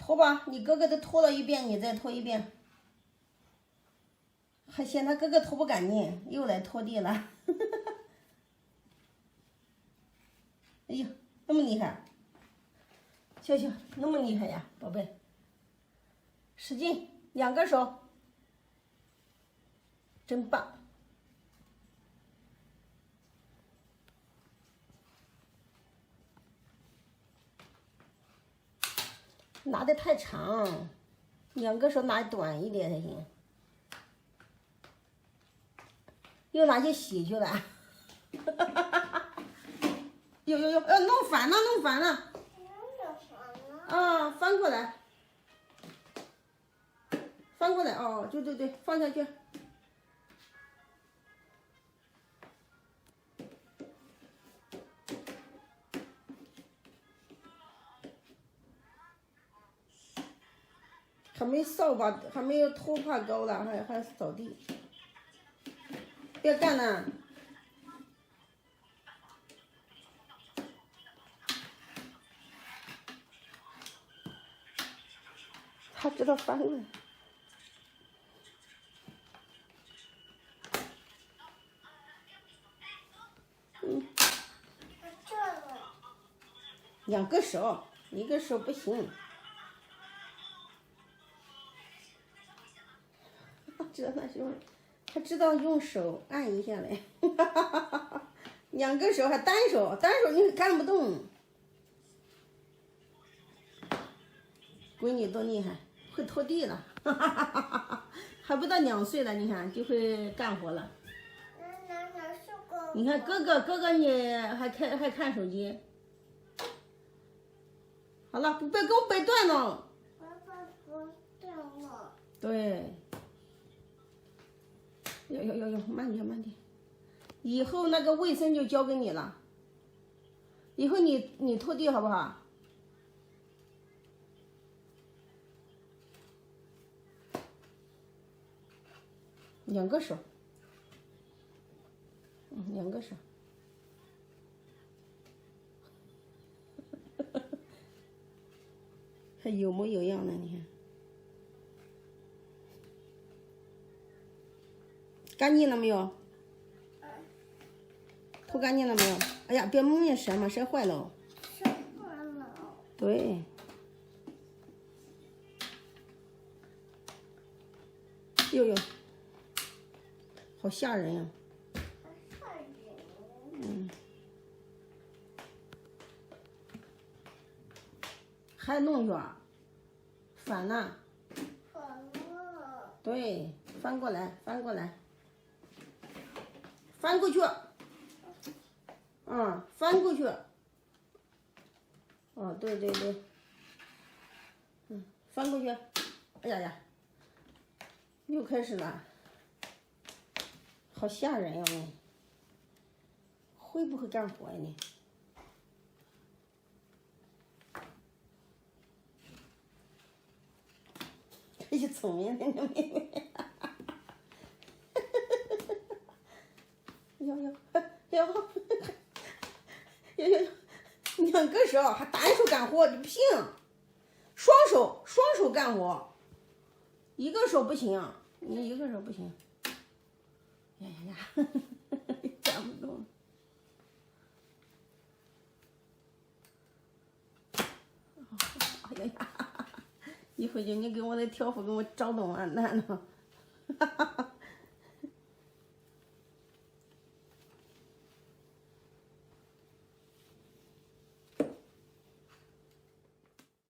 拖吧，你哥哥都拖了一遍，你再拖一遍。还嫌他哥哥拖不干净，又来拖地了。哎呦，那么厉害！秀秀，那么厉害呀，宝贝！使劲，两个手，真棒！拿的太长，两个手拿短一点才行。又拿去洗去了。有，弄反了，弄反了。啊，翻过来，翻过来哦，对，放下去。还没扫把，还没有拖把高了，还扫地。别干了。他知道翻了。两个手，一个手不行。知道那时候，他知道用手按一下嘞。两个手还单手你干不动。闺女多厉害，会拖地了。还不到2岁了，你看就会干活了。你看哥哥你还看手机。好了，别给我掰断了。对。有，慢点。以后那个卫生就交给你了。以后你拖地好不好？两个手。两个手。还有模有样呢，你看。干净了没有？拖干净了没有？哎呀，别蒙着舌嘛，舌坏了。舌坏了。对。哟，好吓人呀！吓人。还弄去啊？反了。反了。对，翻过来。翻过去。翻过去。哦，对。翻过去。哎呀，又开始了，好吓人呀！你会不会干活呀你？哎呀，聪明的你妹妹！有，两个手还单手干活，你不行，双手干活，一个手不行，你一个手不行。呀，干不动。哎呀，一会儿就你给我的挑夫给我找弄完蛋了。